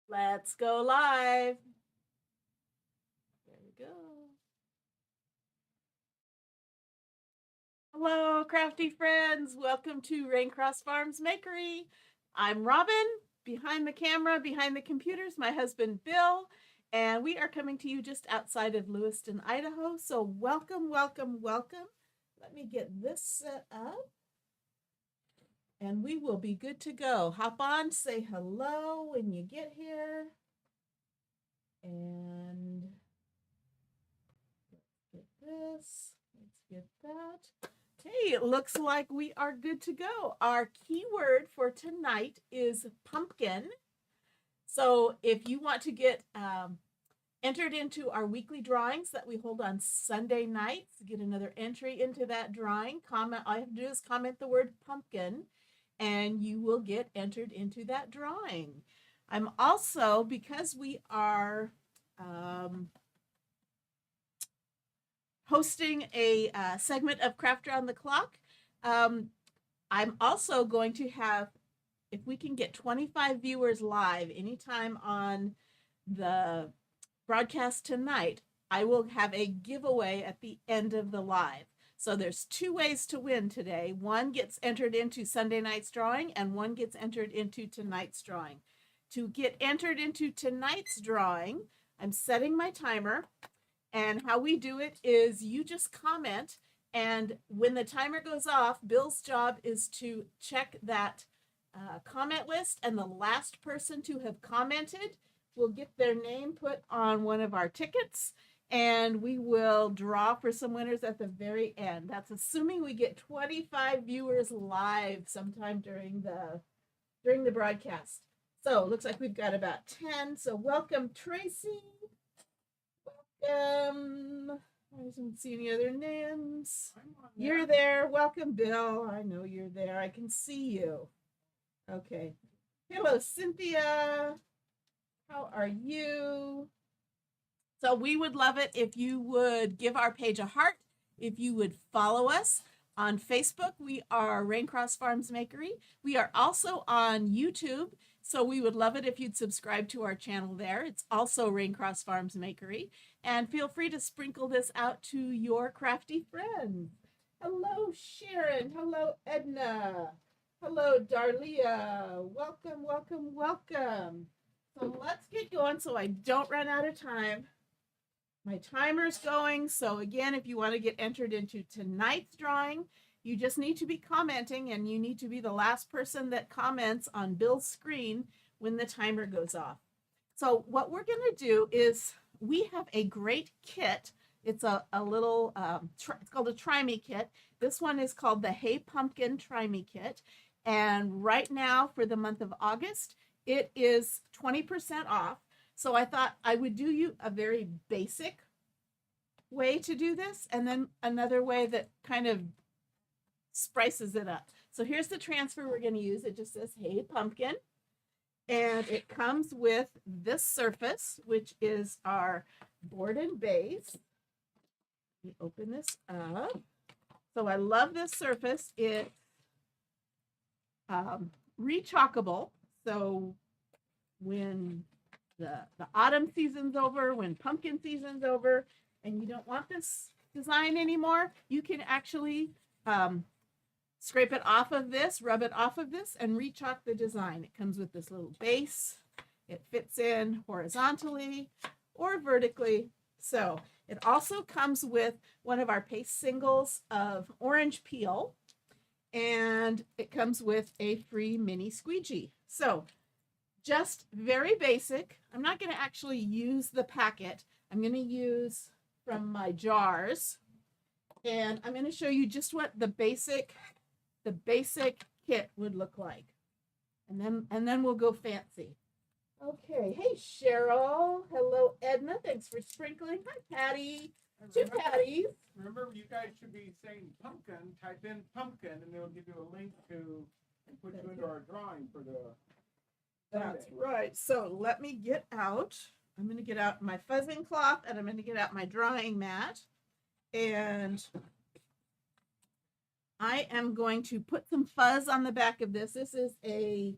Let's go live. There we go. Hello, crafty friends. Welcome to Raincross Farms Makery. I'm Robin, behind the camera, behind the computers, my husband Bill, and we are coming to you just outside of Lewiston, Idaho. So welcome, welcome, welcome. Let me get this set up and we will be good to go. Hop on, say hello when you get here. And let's get this. Let's get that. Okay, it looks like we are good to go. Our keyword for tonight is pumpkin. So if you want to get entered into our weekly drawings that we hold on Sunday nights, get another entry into that drawing, comment. All you have to do is comment the word pumpkin and you will get entered into that drawing. I'm also, because we are hosting a segment of Craft Around the Clock, I'm also going to have, if we can get 25 viewers live anytime on the broadcast tonight, I will have a giveaway at the end of the live. So there's two ways to win today. One gets entered into Sunday night's drawing and one gets entered into tonight's drawing. To get entered into tonight's drawing, I'm setting my timer. And how we do it is you just comment, and when the timer goes off, Bill's job is to check that comment list, and the last person to have commented will get their name put on one of our tickets, and we will draw for some winners at the very end. That's assuming we get 25 viewers live sometime during the broadcast. So it looks like we've got about 10. So welcome, Tracy. I don't see any other names. You're there. Welcome, Bill. I know you're there. I can see you. Okay. Hello, Cynthia. How are you? So we would love it if you would give our page a heart, if you would follow us. On Facebook, we are Raincross Farms Makery. We are also on YouTube, so we would love it if you'd subscribe to our channel there. It's also Raincross Farms Makery. And feel free to sprinkle this out to your crafty friends. Hello, Sharon. Hello, Edna. Hello, Darlia. Welcome, welcome, welcome. So let's get going so I don't run out of time. My timer's going. So again, if you want to get entered into tonight's drawing, you just need to be commenting, and you need to be the last person that comments on Bill's screen when the timer goes off. So what we're going to do is we have a great kit. It's a little, it's called a Try Me kit. This one is called the Hey Pumpkin Try Me kit. And right now for the month of August, it is 20% off. So I thought I would do you a very basic way to do this, and then another way that kind of spices it up. So here's the transfer we're going to use. It just says, Hey Pumpkin. And it comes with this surface, which is our board and base. Let me open this up. So I love this surface. It's rechalkable. So when the autumn season's over, when pumpkin season's over, and you don't want this design anymore, you can actually scrape it off of this, rub it off of this, and rechalk the design. It comes with this little base. It fits in horizontally or vertically. So it also comes with one of our paste singles of orange peel, and it comes with a free mini squeegee. So just very basic. I'm not going to actually use the packet. I'm going to use from my jars, and I'm going to show you just what the basic kit would look like, and then we'll go fancy. Okay, hey Cheryl. Hello Edna. Thanks for sprinkling. Hi Patty. Two Patties. Remember, you guys should be saying pumpkin. Type in pumpkin, and they'll give you a link to put you into our drawing for the. That's right. So let me get out. I'm going to get out my fuzzing cloth, and I'm going to get out my drawing mat, and I am going to put some fuzz on the back of this. This is a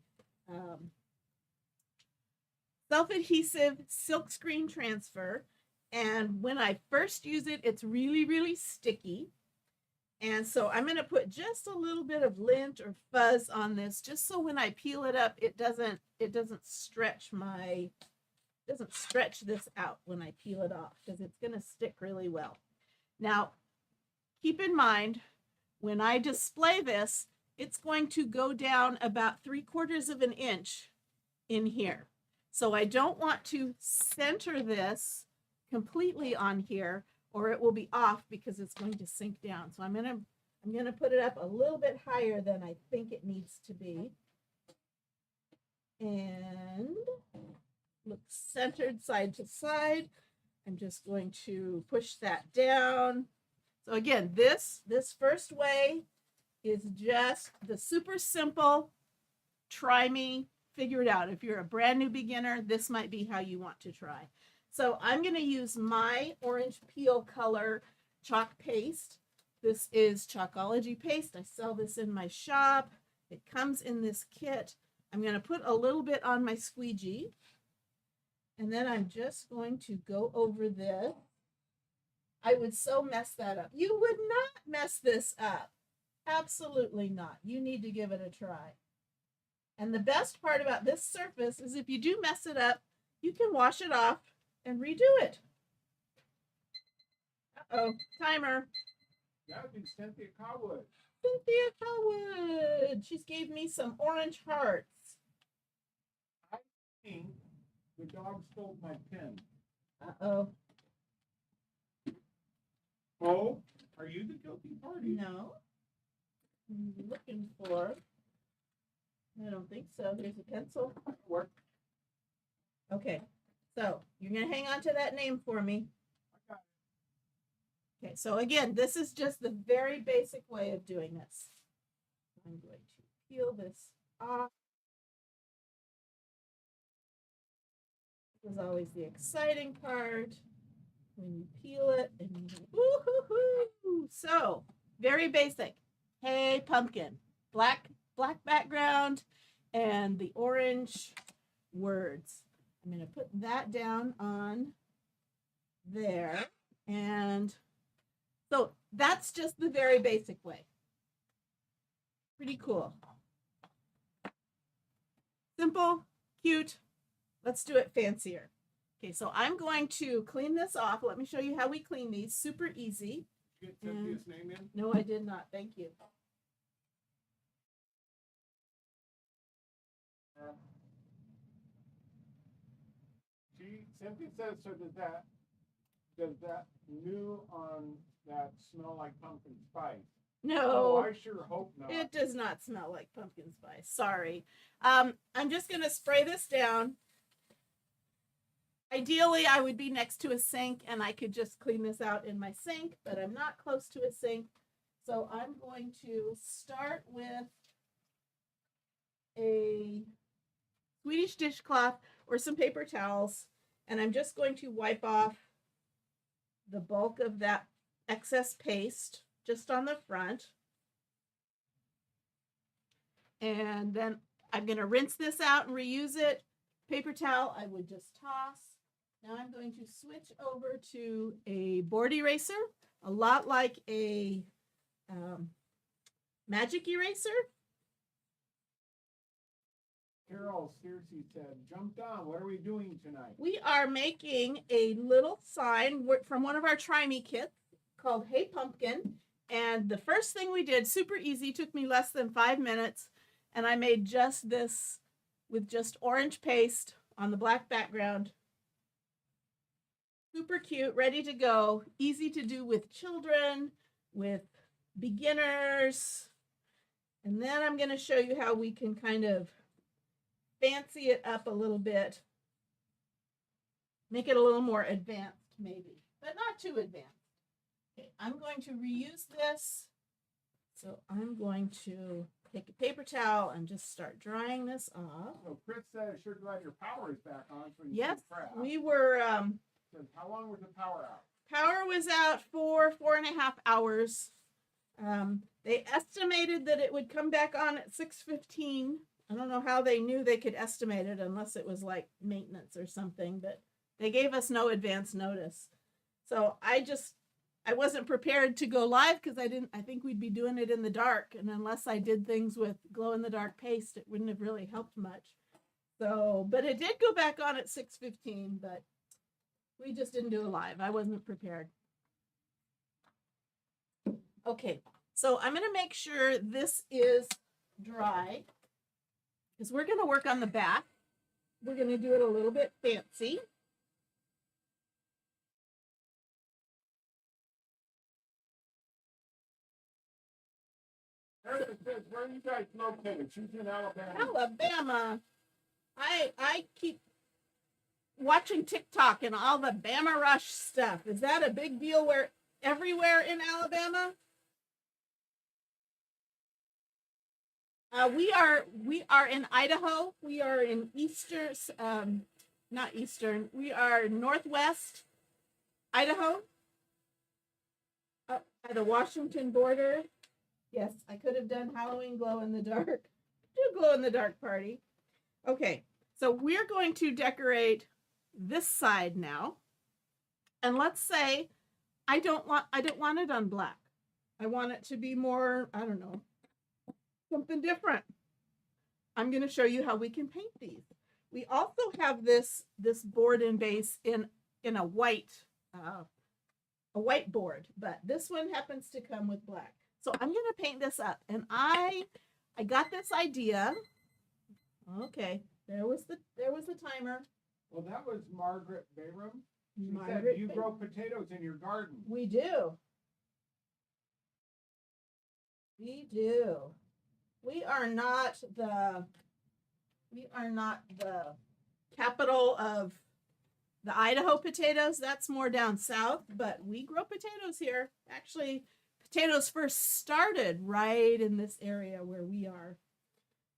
self-adhesive silk screen transfer. And when I first use it, it's really, really sticky. And so I'm going to put just a little bit of lint or fuzz on this, just so when I peel it up, it doesn't stretch this out when I peel it off, because it's going to stick really well. Now, keep in mind, when I display this, it's going to go down about 3/4 of an inch in here. So I don't want to center this completely on here, or it will be off because it's going to sink down. So I'm gonna put it up a little bit higher than I think it needs to be. And look centered side to side. I'm just going to push that down. So again, this first way is just the super simple, try me, figure it out. If you're a brand new beginner, this might be how you want to try. So I'm going to use my orange peel color chalk paste. This is Chalkology paste. I sell this in my shop. It comes in this kit. I'm going to put a little bit on my squeegee. And then I'm just going to go over this. I would so mess that up. You would not mess this up. Absolutely not. You need to give it a try. And the best part about this surface is if you do mess it up, you can wash it off and redo it. Uh-oh, timer. That would be Cynthia Cowwood. Cynthia Cowwood. She's gave me some orange hearts. I think the dog stole my pen. Uh-oh. Oh, are you the guilty party? No. I'm looking for. I don't think so. There's a pencil. Work. Okay. So you're going to hang on to that name for me. Okay, so again, this is just the very basic way of doing this. I'm going to peel this off. This is always the exciting part, when you peel it and you go, woo-hoo-hoo. So, very basic. Hey, pumpkin. Black background and the orange words. I'm going to put that down on there. And so that's just the very basic way. Pretty cool. Simple, cute. Let's do it fancier. Okay, so I'm going to clean this off. Let me show you how we clean these. Super easy. Did you get Cynthia's name in? No, I did not. Thank you. Cynthia says, so does that new on that smell like pumpkin spice? No. Oh, I sure hope not. It does not smell like pumpkin spice. Sorry. I'm just going to spray this down. Ideally, I would be next to a sink and I could just clean this out in my sink, but I'm not close to a sink. So I'm going to start with a Swedish dishcloth or some paper towels, and I'm just going to wipe off the bulk of that excess paste just on the front. And then I'm going to rinse this out and reuse it. Paper towel, I would just toss. Now I'm going to switch over to a board eraser, a lot like a magic eraser. Carol Searcy said, jumped on. What are we doing tonight? We are making a little sign from one of our Try Me kits called Hey Pumpkin. And the first thing we did, super easy, took me less than 5 minutes. And I made just this with just orange paste on the black background. Super cute, ready to go. Easy to do with children, with beginners. And then I'm going to show you how we can kind of fancy it up a little bit. Make it a little more advanced, maybe, but not too advanced. Okay, I'm going to reuse this. So I'm going to take a paper towel and just start drying this off. So Chris said, sure glad your power is back on. So yes, crap. we were... how long was the power out? Power was out for 4.5 hours. They estimated that it would come back on at 6:15, I don't know how they knew they could estimate it unless it was like maintenance or something, but they gave us no advance notice. So I wasn't prepared to go live because I think we'd be doing it in the dark. And unless I did things with glow in the dark paste, it wouldn't have really helped much. So, but it did go back on at 6:15, but we just didn't do a live. I wasn't prepared. Okay, so I'm going to make sure this is dry because we're going to work on the back. We're going to do it a little bit fancy. Where are you guys located? She's in Alabama. Alabama. I keep watching TikTok and all the Bama Rush stuff. Is that a big deal where everywhere in Alabama? We are in Idaho. We are in not eastern. We are northwest Idaho, up by the Washington border. Yes, I could have done Halloween glow in the dark. Do glow in the dark party. Okay, so we're going to decorate this side now. And let's say I don't want it on black. I want it to be more, I don't know, something different. I'm going to show you how we can paint these. We also have this board and base in a white board, but this one happens to come with black. So I'm going to paint this up, and I got this idea. Okay, there was the timer. Well, that was Margaret Bayram. She Margaret said you grow potatoes in your garden. We do. We do. We are not the capital of the Idaho potatoes. That's more down south, but we grow potatoes here. Actually, potatoes first started right in this area where we are.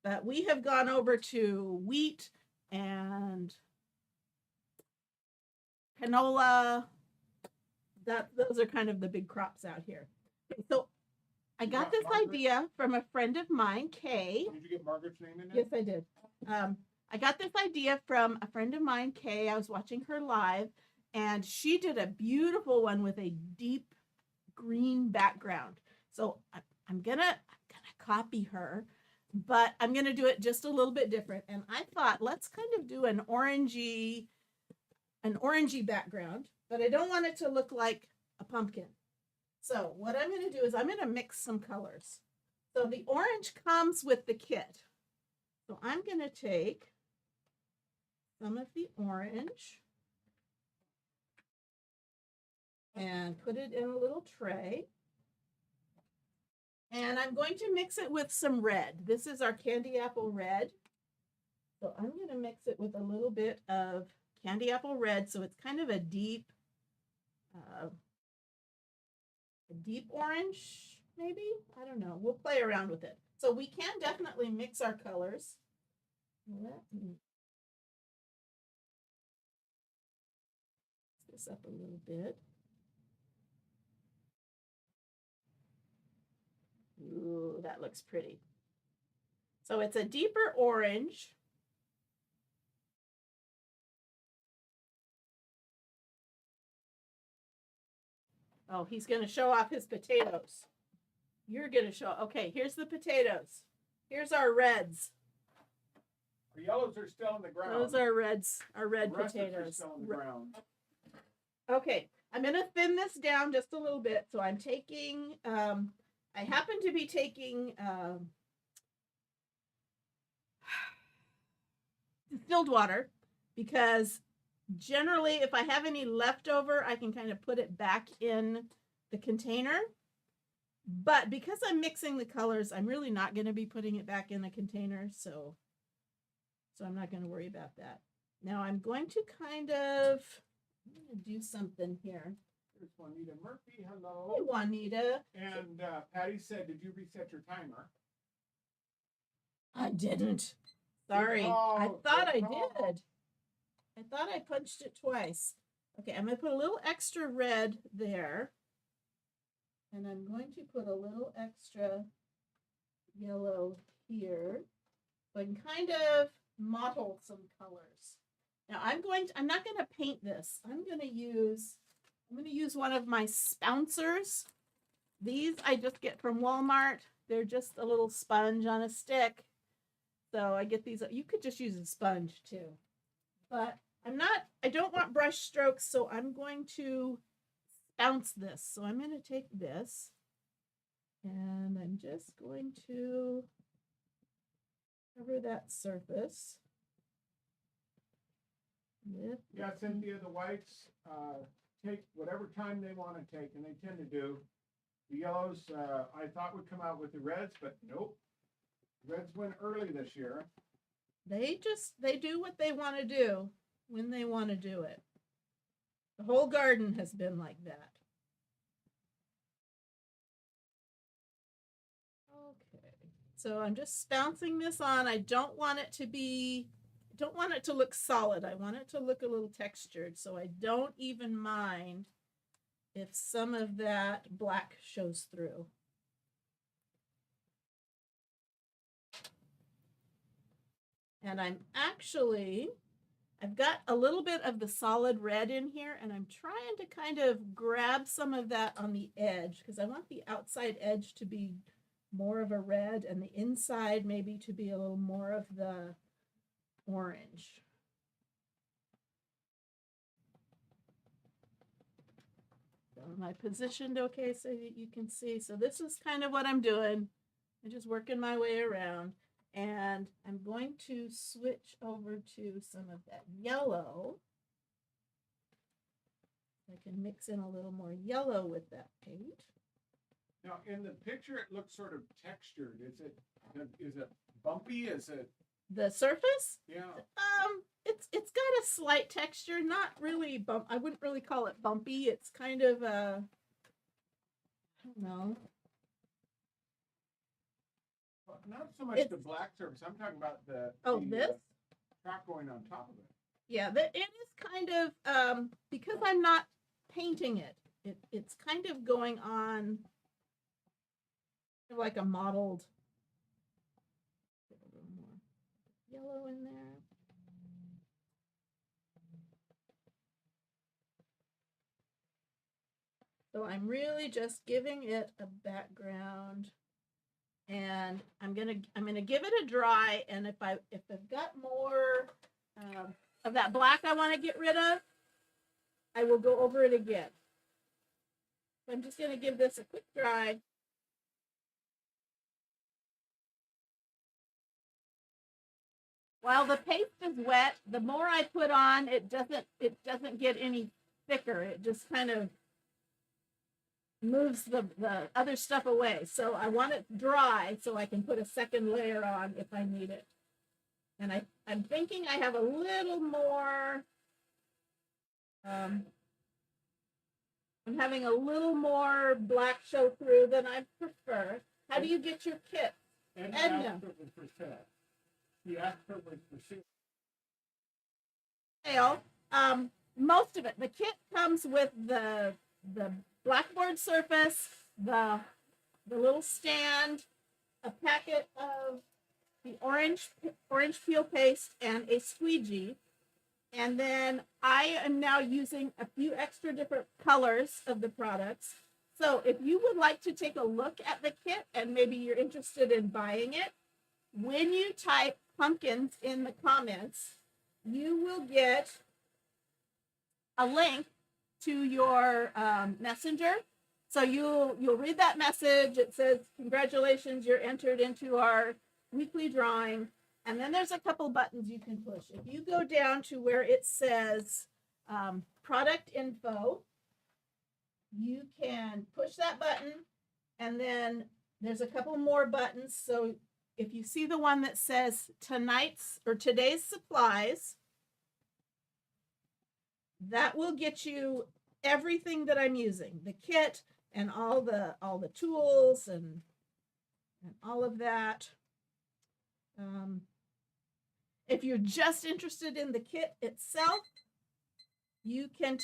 But we have gone over to wheat and canola. Those are kind of the big crops out here. So I got this idea from a friend of mine, Kay. Did you get Margaret's name in there? Yes, I did. I got this idea from a friend of mine, Kay. I was watching her live, and she did a beautiful one with a deep green background. So I'm gonna copy her, but I'm gonna do it just a little bit different. And I thought, let's kind of do an orangey background, but I don't want it to look like a pumpkin. So what I'm going to do is I'm going to mix some colors. So the orange comes with the kit. So I'm going to take some of the orange and put it in a little tray. And I'm going to mix it with some red. This is our candy apple red. So I'm going to mix it with a little bit of candy apple red. So it's kind of a deep orange, maybe? I don't know. We'll play around with it. So we can definitely mix our colors. Let me mix this up a little bit. Ooh, that looks pretty. So it's a deeper orange. Oh, he's going to show off his potatoes. You're going to show. Okay, here's the potatoes. Here's our reds. The yellows are still in the ground. Those are reds, our red the rest potatoes. Are still in the ground. Okay, I'm going to thin this down just a little bit. So I'm taking, I happen to be taking distilled water because generally if I have any leftover, I can kind of put it back in the container. But because I'm mixing the colors, I'm really not going to be putting it back in the container. So I'm not going to worry about that. Now I'm going to kind of do something here. There's Juanita Murphy. Hello. Hey, Juanita. And Patty said, did you reset your timer? I didn't. Sorry. I thought I did. I thought I punched it twice. Okay, I'm going to put a little extra red there. And I'm going to put a little extra yellow here. So I can kind of mottle some colors. Now I'm not going to paint this. I'm going to use one of my spouncers. These I just get from Walmart. They're just a little sponge on a stick. So I get these. You could just use a sponge too. But I don't want brush strokes, so I'm going to bounce this. So I'm going to take this and I'm just going to cover that surface. Yeah, Cynthia, the whites take whatever time they want to take, and they tend to do. The yellows I thought would come out with the reds, but nope. Reds went early this year. They do what they want to do when they want to do it. The whole garden has been like that. Okay, so I'm just bouncing this on. I don't want it to look solid. I want it to look a little textured, so I don't even mind if some of that black shows through. And I've got a little bit of the solid red in here, and I'm trying to kind of grab some of that on the edge because I want the outside edge to be more of a red and the inside maybe to be a little more of the orange. So am I positioned okay so that you can see? So this is kind of what I'm doing. I'm just working my way around. And I'm going to switch over to some of that yellow. I can mix in a little more yellow with that paint. Now, in the picture, it looks sort of textured. Is it bumpy? Is it the surface? Yeah. It's got a slight texture, not really bump. I wouldn't really call it bumpy. It's kind of I don't know. Well, not so much the black surface. I'm talking about the chalk going on top of it. Yeah, it is kind of because I'm not painting it. It's kind of going on like a mottled. Put a little more yellow in there. So I'm really just giving it a background, and I'm gonna give it a dry. And if I've got more of that black I want to get rid of, I will go over it again. So I'm just gonna give this a quick dry. While the paste is wet, the more I put on, it doesn't get any thicker. It just kind of moves the other stuff away. So I want it dry so I can put a second layer on if I need it. And I'm thinking I have a little more, I'm having a little more black show through than I prefer. How do you get your kit? Edna. The after was for sale. Most of it. The kit comes with the blackboard surface, the little stand, a packet of the orange peel paste, and a squeegee. And then I am now using a few extra different colors of the products. So if you would like to take a look at the kit and maybe you're interested in buying it, when you type pumpkins in the comments, you will get a link to your messenger. So you'll read that message. It says, congratulations, you're entered into our weekly drawing. And then there's a couple buttons you can push. If you go down to where it says product info, you can push that button. And then there's a couple more buttons. So if you see the one that says tonight's or today's supplies, that will get you everything that I'm using, the kit and all the tools and all of that. If you're just interested in the kit itself, you can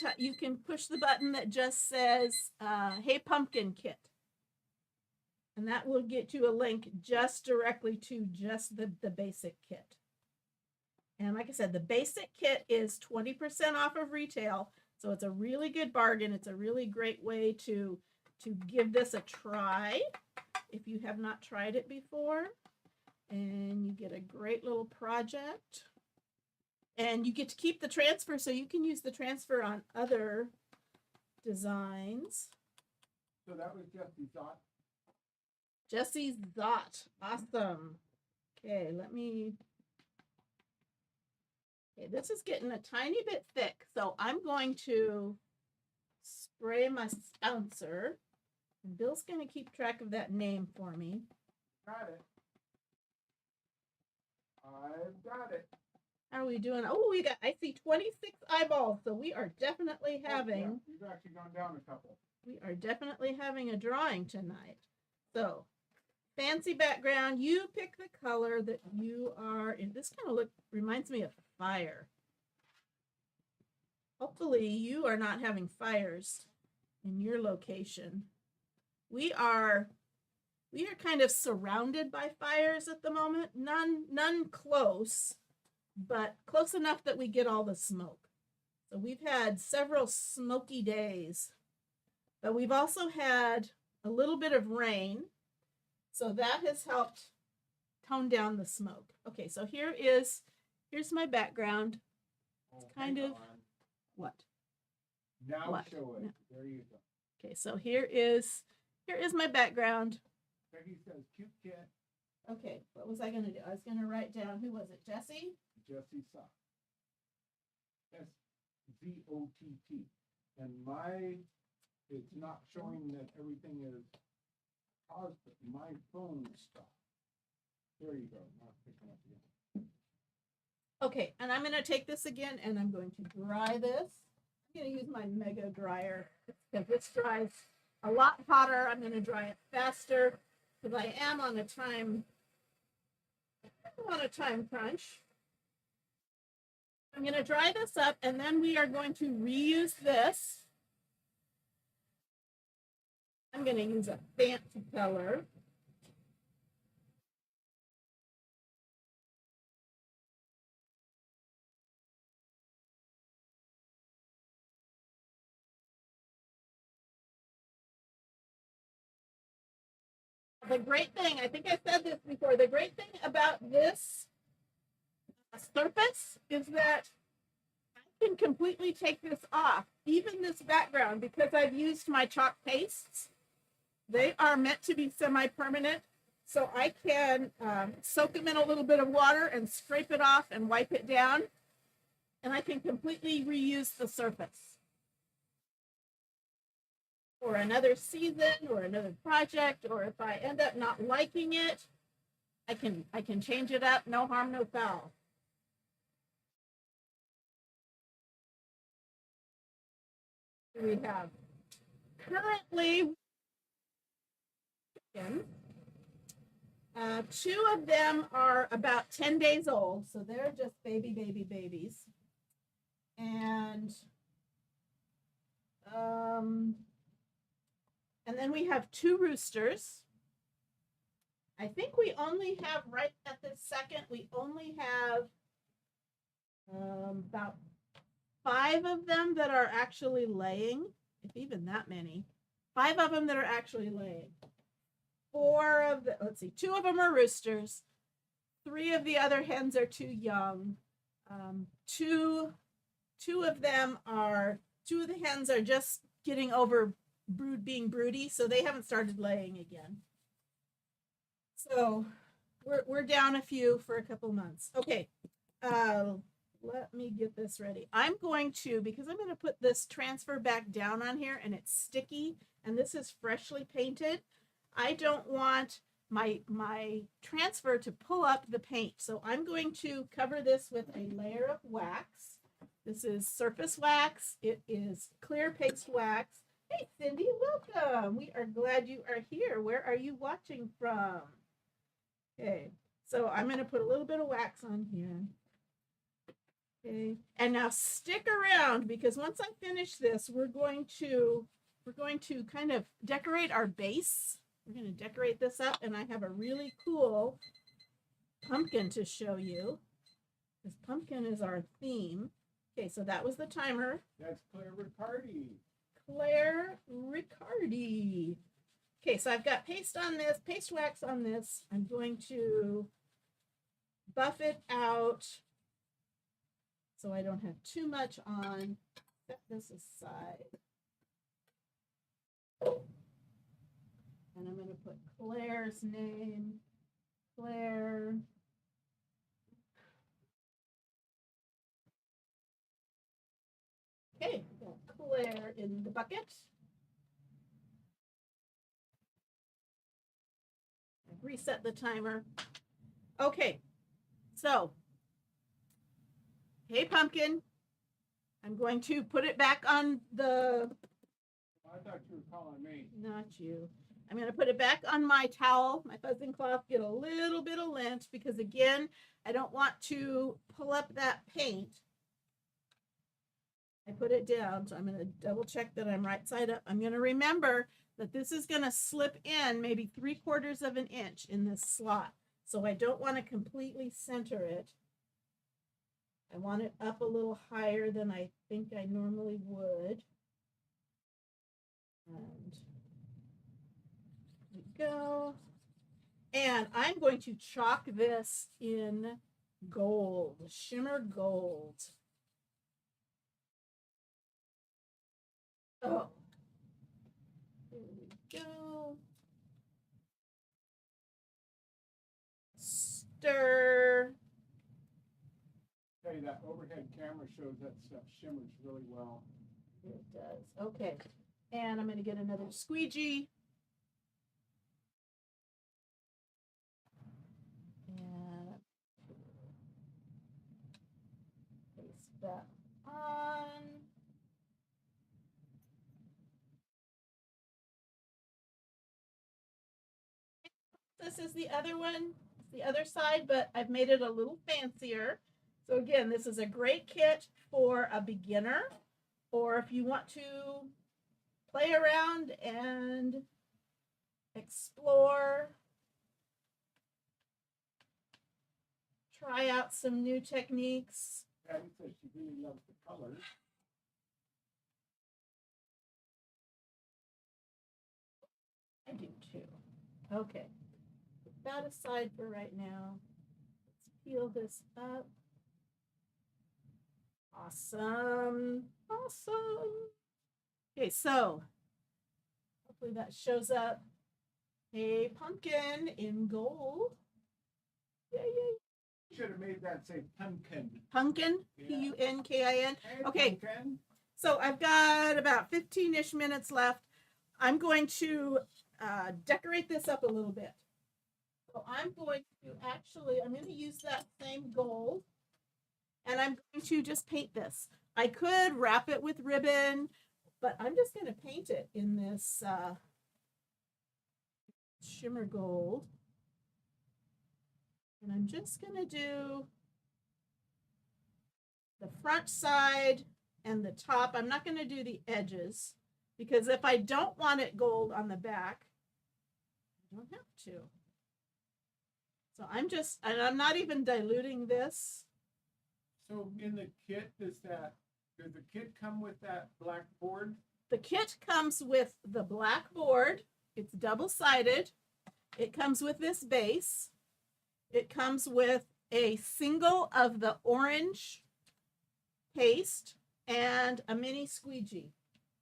push the button that just says "Hey Pumpkin Kit," And that will get you a link just directly to just the basic kit. And like I said, the basic kit is 20% off of retail. So it's a really good bargain. It's a really great way to give this a try if you have not tried it before. And you get a great little project. And you get to keep the transfer, so you can use the transfer on other designs. So that was Jesse's thought. Jesse's Dot. Awesome. Okay, okay, this is getting a tiny bit thick, so I'm going to spray my bouncer. And Bill's going to keep track of that name for me. Got it. I've got it. How are we doing? Oh, I see 26 eyeballs, so we are definitely having. Yeah, you've actually gone down a couple. We are definitely having a drawing tonight. So, fancy background. You pick the color that you are in. This kind of reminds me of fire. Hopefully, you are not having fires in your location. We are kind of surrounded by fires at the moment. None close, but close enough that we get all the smoke. So we've had several smoky days, but we've also had a little bit of rain. So that has helped tone down the smoke. Okay, so here's my background. It's kind of what? Now what? Show it. No. There you go. Okay, so here is my background. Peggy says cute kit. Okay, what was I going to do? I was going to write down, who was it, Jesse? Jesse Sock. SZOTT. And it's not showing that everything is paused, but my phone stopped. There you go. Now it's picking up again. Okay, and I'm going to take this again and I'm going to dry this. I'm going to use my mega dryer because this dries a lot hotter. I'm going to dry it faster because I am on a time crunch. I'm going to dry this up and then we are going to reuse this. I'm going to use a fancy color. The great thing, I think I said this before, the great thing about this surface is that I can completely take this off, even this background, because I've used my chalk pastes. They are meant to be semi-permanent, so I can soak them in a little bit of water and scrape it off and wipe it down, and I can completely reuse the surface for another season or another project, or if I end up not liking it, I can change it up, no harm, no foul. We have currently 2 of them are about 10 days old, so they're just babies. And then we have 2 roosters. I think we only have, right at this second, we only have about 5 of them that are actually laying, if even that many. 5 of them that are actually laying. 2 of them are roosters. 3 of the other hens are too young. Two of the hens are just getting over being broody, so they haven't started laying again. So we're down a few for a couple months. Okay, let me get this ready. Because I'm going to put this transfer back down on here and it's sticky and this is freshly painted. I don't want my transfer to pull up the paint. So I'm going to cover this with a layer of wax. This is surface wax. It is clear paste wax. Hey, Cindy, welcome. We are glad you are here. Where are you watching from? Okay, so I'm going to put a little bit of wax on here. Okay, and now stick around because once I finish this, we're going to kind of decorate our base We're going to decorate this up, and I have a really cool pumpkin to show you. This pumpkin is our theme. Okay, so that was the timer. That's Claire Riccardi. Claire Riccardi. Okay, so I've got paste on this, paste wax on this. I'm going to buff it out so I don't have too much on. Set this aside. And I'm going to put Claire's name. Claire. Okay, got Claire in the bucket. I've reset the timer. Okay, so, hey pumpkin, I'm going to put it back on the, I thought you were calling me. not you. I'm going to put it back on my towel, my fuzzing cloth, get a little bit of lint because again, I don't want to pull up that paint. I put it down, so I'm going to double check that I'm right side up. I'm going to remember that this is going to slip in maybe 3/4 of an inch in this slot. So I don't want to completely center it. I want it up a little higher than I think I normally would. And there we go. And I'm going to chalk this in gold, shimmer gold. Oh, there we go. Stir. Tell you that overhead camera shows that stuff shimmers really well. It does. Okay. And I'm going to get another squeegee. And paste that on. This is the other one, the other side, but I've made it a little fancier. So again, this is a great kit for a beginner, or if you want to play around and explore, try out some new techniques. Patty says she really loves the colors. I do too. Okay. Put that aside for right now. Let's peel this up. Awesome. Awesome. Okay, so hopefully that shows up. A pumpkin in gold. Yay, yay. Should have made that say pumpkin. Pumpkin, Yeah. P-U-N-K-I-N. Hey, Okay. pumpkin. So I've got about 15-ish minutes left. I'm going to decorate this up a little bit. So I'm going to use that same gold and I'm going to just paint this. I could wrap it with ribbon, but I'm just going to paint it in this shimmer gold. And I'm just going to do the front side and the top. I'm not going to do the edges because if I don't want it gold on the back, I don't have to. So I'm not even diluting this. So in the kit, does the kit come with that black board? The kit comes with the black board. It's double-sided. It comes with this base. It comes with a single of the orange paste and a mini squeegee.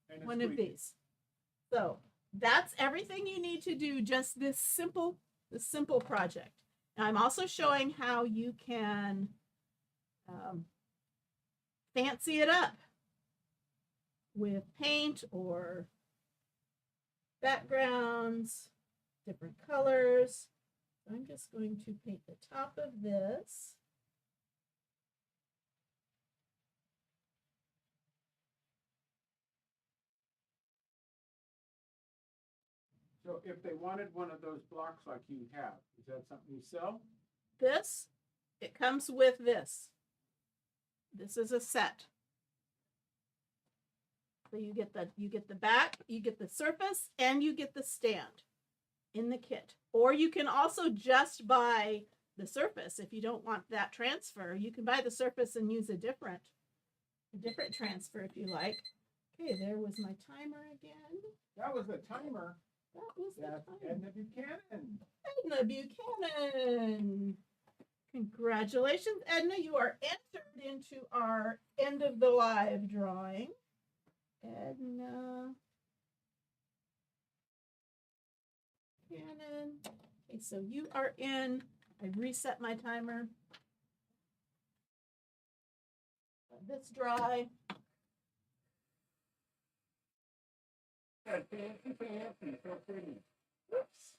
And a One of squeegee. these. So that's everything you need to do just this simple project. And I'm also showing how you can fancy it up with paint or backgrounds, different colors. So I'm just going to paint the top of this. So if they wanted one of those blocks like you have, is that something you sell? This, it comes with this. This is a set. So you get the back, you get the surface, and you get the stand. in the kit. Or you can also just buy the surface. If you don't want that transfer, you can buy the surface and use a different transfer if you like. Okay, there was my timer again. That was the timer. That was the timer. Edna Buchanan. Edna Buchanan. Congratulations, Edna. You are entered into our end of the live drawing. Edna Buchanan. Okay, so you are in. I reset my timer. Let this dry. Fancy, so pretty. Oops.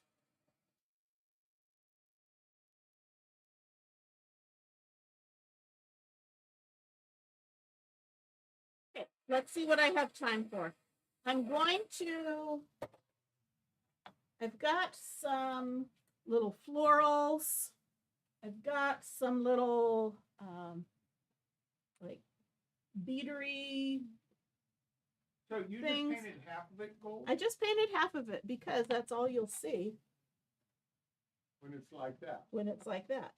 Okay, let's see what I have time for. I've got some little florals. I've got some little like beadery. So you things. just painted half of it gold? I just painted half of it because that's all you'll see when it's like that. When it's like that.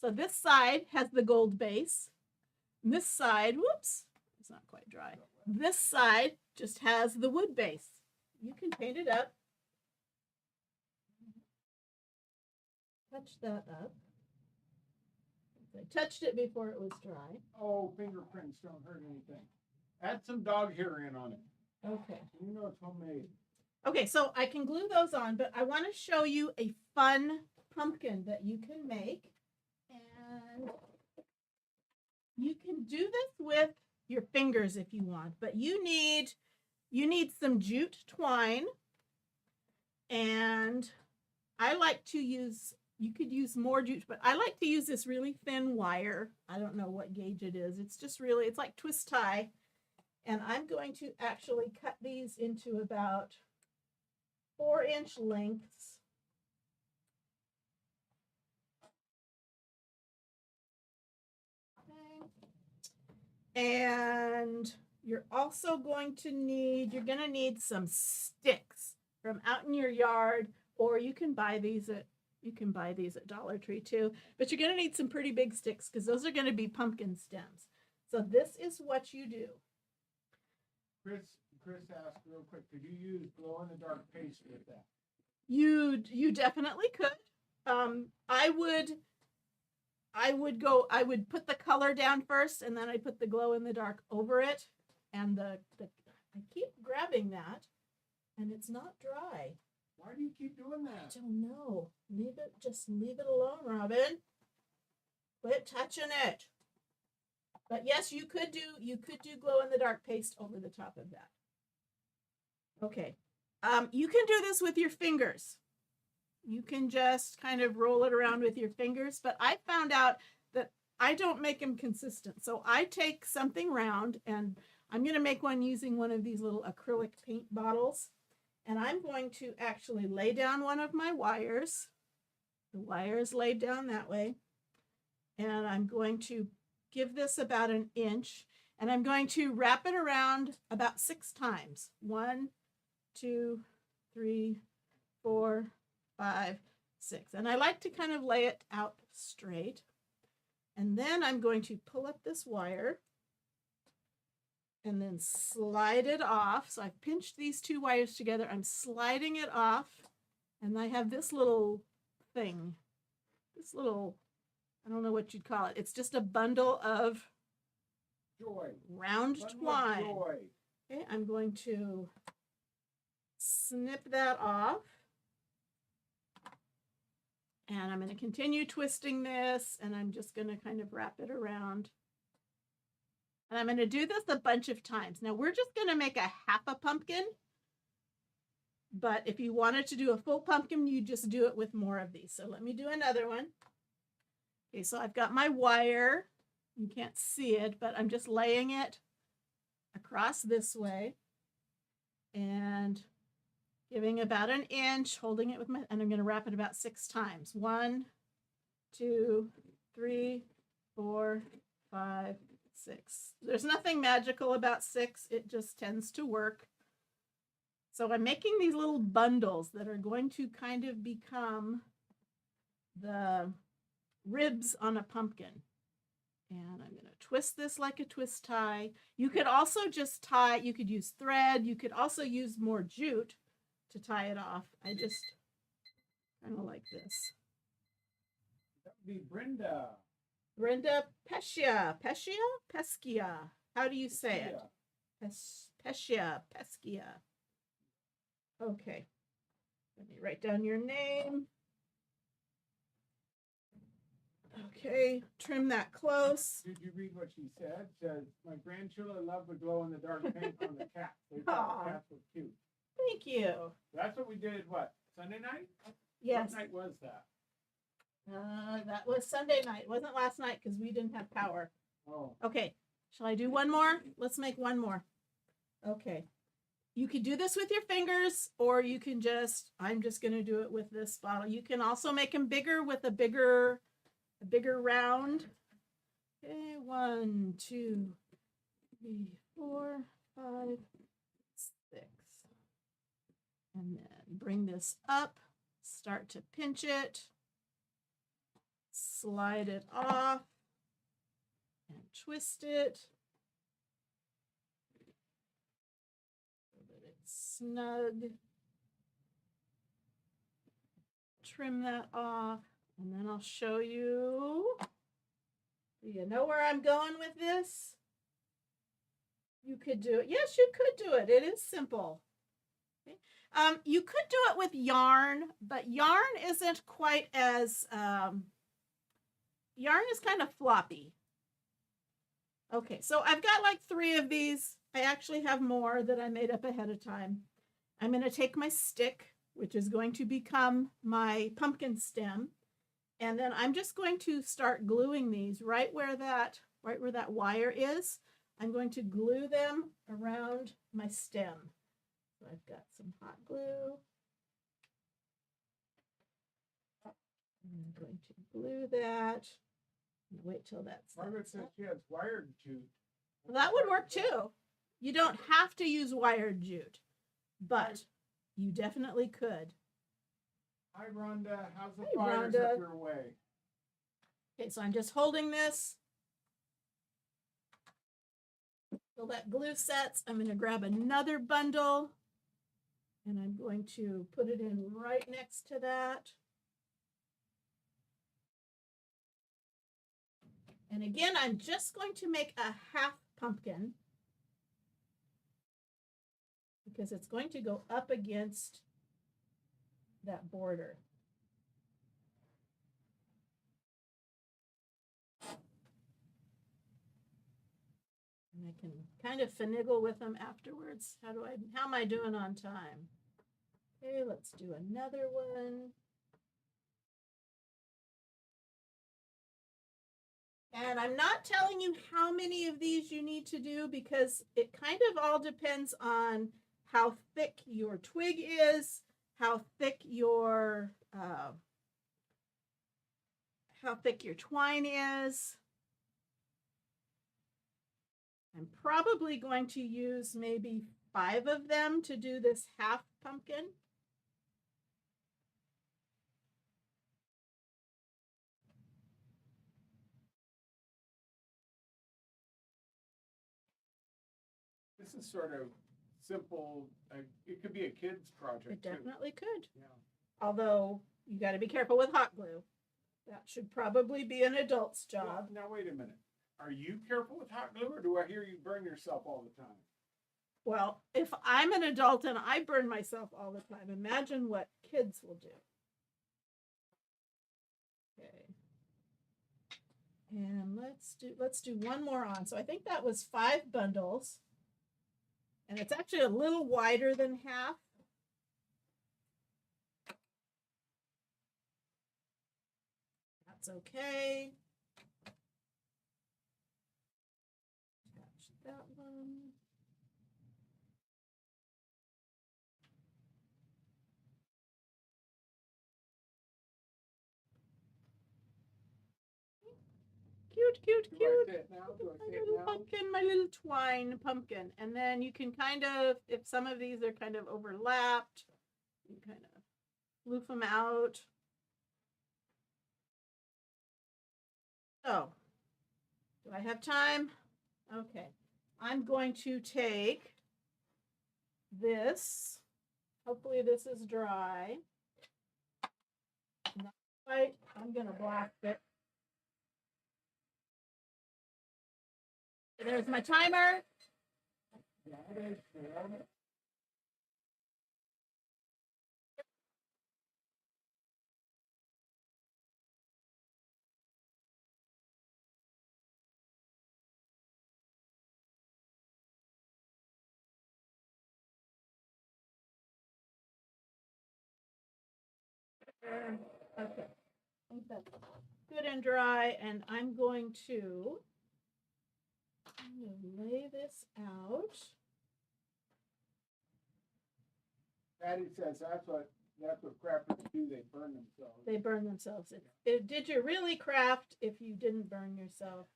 So this side has the gold base. And this side, whoops, it's not quite dry. This side just has the wood base. You can paint it up. Touch that up. I touched it before it was dry. Oh, fingerprints don't hurt anything. Add some dog hair in on it. Okay. You know it's homemade. Okay, so I can glue those on, but I want to show you a fun pumpkin that you can make. And you can do this with your fingers if you want, but you need some jute twine. And I like to use, you could use more jute, but I like to use this really thin wire. I don't know what gauge it is. It's just really, it's like twist tie. And I'm going to actually cut these into about 4-inch lengths. Okay. And you're also going to need some sticks from out in your yard, or you can buy these at Dollar Tree too. But you're going to need some pretty big sticks because those are going to be pumpkin stems. So this is what you do. Chris asked real quick, could you use glow-in-the-dark paste with that? You definitely could. I would put the color down first, and then I put the glow-in-the-dark over it. And I keep grabbing that, and it's not dry. Why do you keep doing that? I don't know. Just leave it alone, Robin. Quit touching it. But yes, you could do glow-in-the-dark paste over the top of that. Okay. You can do this with your fingers. You can just kind of roll it around with your fingers, but I found out that I don't make them consistent. So I take something round, and I'm going to make one using one of these little acrylic paint bottles. And I'm going to actually lay down one of my wires. The wire is laid down that way. And I'm going to give this about 1 inch, and I'm going to wrap it around about 6 times. 1, 2, 3, 4, 5, 6. And I like to kind of lay it out straight. And then I'm going to pull up this wire and then slide it off. So I've pinched these 2 wires together. I'm sliding it off, and I have this little thing, this little, I don't know what you'd call it. It's just a bundle of round twine. Okay, I'm going to snip that off. And I'm going to continue twisting this, and I'm just going to kind of wrap it around. And I'm going to do this a bunch of times. Now we're just going to make a half a pumpkin. But if you wanted to do a full pumpkin, you just do it with more of these. So let me do another one. Okay, so I've got my wire. You can't see it, but I'm just laying it across this way and giving about 1 inch, holding it with my, and I'm going to wrap it about 6 times. 1, 2, 3, 4, 5, 6. There's nothing magical about 6. It just tends to work. So I'm making these little bundles that are going to kind of become the ribs on a pumpkin. And I'm going to twist this like a twist tie. You could also just tie, you could use thread. You could also use more jute to tie it off. I just kind of like this. That would be Brenda. Brenda Pescia. Pescia? How do you say it? Pescia. Okay. Let me write down your name. Okay, trim that close. Did you read what she said? Says, my grandchildren love the glow-in-the-dark paint on the cat. They thought the cats were cute. Thank you. That's what we did, what, Sunday night? Yes. What night was that? That was Sunday night. It wasn't last night because we didn't have power. Oh. Okay, shall I do one more? Let's make one more. Okay. You could do this with your fingers, or you can just, I'm just going to do it with this bottle. You can also make them bigger with a bigger round. Okay, 1, 2, 3, 4, 5, 6. And then bring this up, start to pinch it, slide it off, and twist it. So that it's snug. Trim that off. And then I'll show you. Do you know where I'm going with this? You could do it. Yes, you could do it. It is simple. Okay. You could do it with yarn, but yarn isn't quite as, yarn is kind of floppy. Okay, so I've got like 3 of these. I actually have more that I made up ahead of time. I'm going to take my stick, which is going to become my pumpkin stem. And then I'm just going to start gluing these right where that wire is. I'm going to glue them around my stem. So I've got some hot glue. I'm going to glue that. Wait till that's. Margaret says she has wired jute. Well, that would work too. You don't have to use wired jute, but you definitely could. Hi, Rhonda. How's the Hey, fires Rhonda. up your way? Okay, so I'm just holding this. So that glue sets. I'm going to grab another bundle and I'm going to put it in right next to that. And again, I'm just going to make a half pumpkin because it's going to go up against that border. And I can kind of finagle with them afterwards. How am I doing on time? Okay, let's do another one. And I'm not telling you how many of these you need to do because it kind of all depends on how thick your twig is, how thick your twine is. I'm probably going to use maybe 5 of them to do this half pumpkin. This is sort of simple. It could be a kid's project. It definitely could. Yeah. Although you got to be careful with hot glue. That should probably be an adult's job. Well, now wait a minute. Are you careful with hot glue, or do I hear you burn yourself all the time? Well, if I'm an adult and I burn myself all the time, imagine what kids will do. Okay. And let's do one more on. So I think that was 5 bundles. And it's actually a little wider than half. That's okay. Attach that one. Cute, cute, Do I cute. say it now? Do I My say it little now? pumpkin, my little twine pumpkin. And then you can kind of, if some of these are kind of overlapped, you kind of loof them out. So, do I have time? Okay. I'm going to take this. Hopefully this is dry. Not quite. I'm going to blast it. There's my timer. Okay. I think that's good and dry. And I'm going to lay this out. Patty says that's what crafters do. They burn themselves. They burn themselves. Did you really craft if you didn't burn yourself?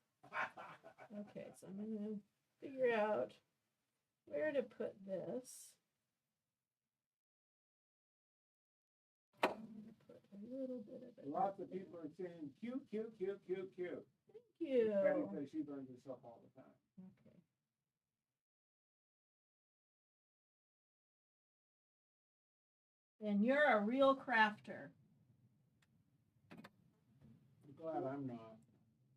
Okay, so I'm going to figure out where to put this. I'm going to put a little bit of it. Lots of people are saying cute, cute, cute, cute, cute. Thank you. Patty says she burns herself all the time. Okay. Then you're a real crafter. I'm glad I'm not.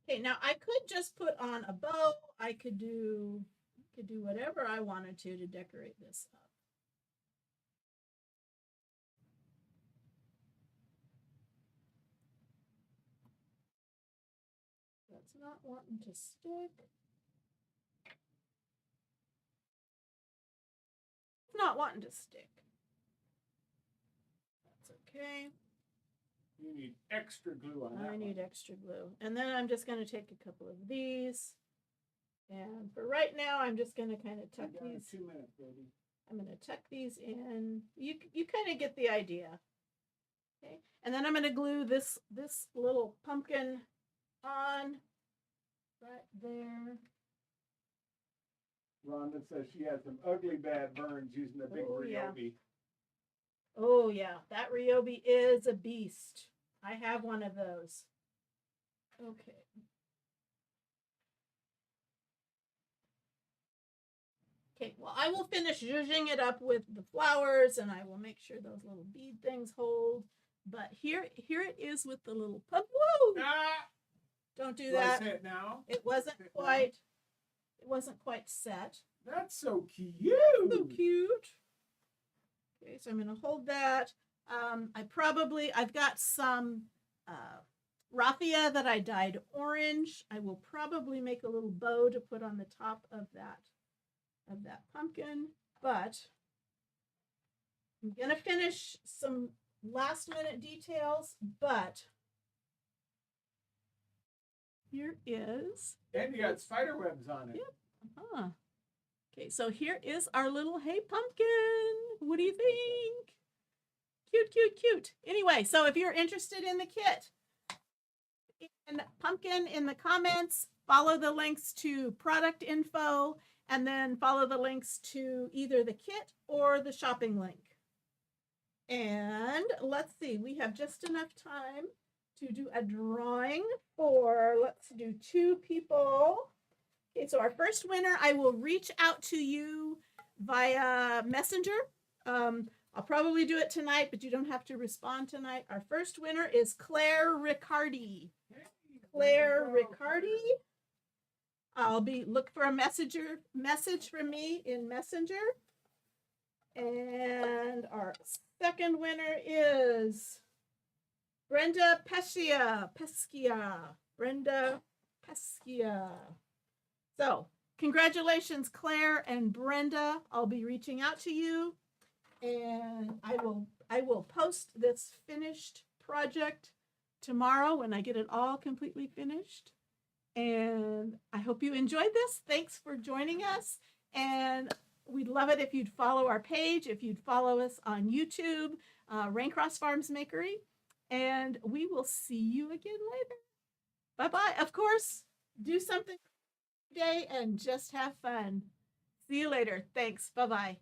Okay, now I could just put on a bow. I could do whatever I wanted to decorate this up. That's not wanting to stick. It's not wanting to stick. That's okay. You need extra glue on that. I need extra glue. And then I'm just going to take a couple of these. And for right now, I'm just going to kind of tuck these. 2 minutes, baby. I'm going to tuck these in. You kind of get the idea. Okay. And then I'm going to glue this little pumpkin on right there. Rhonda says she has some ugly bad burns using the big Ryobi. Oh yeah, that Ryobi is a beast. I have one of those. Okay. Okay, well, I will finish zhuzhing it up with the flowers, and I will make sure those little bead things hold. But here it is with the little pump. Whoa! Ah! Don't do Do I that. say it now? It wasn't quite set. That's so cute. So cute. Okay, so I'm going to hold that. I've got some raffia that I dyed orange. I will probably make a little bow to put on the top of that pumpkin, but I'm going to finish some last minute details, but here is. And you got spider webs on it. Yep. Uh-huh. Okay, so here is our little Hey Pumpkin. What do you think? Cute, cute, cute. Anyway, so if you're interested in the kit, and pumpkin in the comments, follow the links to product info, and then follow the links to either the kit or the shopping link. And let's see, we have just enough time to do a drawing for, let's do 2 people. Okay, so our first winner, I will reach out to you via Messenger. I'll probably do it tonight, but you don't have to respond tonight. Our first winner is Claire Riccardi. Claire Riccardi. Look for a message from me in Messenger. And our second winner is Brenda Pescia. Brenda Pescia. So, congratulations, Claire and Brenda. I'll be reaching out to you, and I will post this finished project tomorrow when I get it all completely finished. And I hope you enjoyed this. Thanks for joining us. And we'd love it if you'd follow our page, if you'd follow us on YouTube, Raincross Farms Makery. And we will see you again later. Bye-bye. Of course, do something today and just have fun. See you later. Thanks. Bye-bye.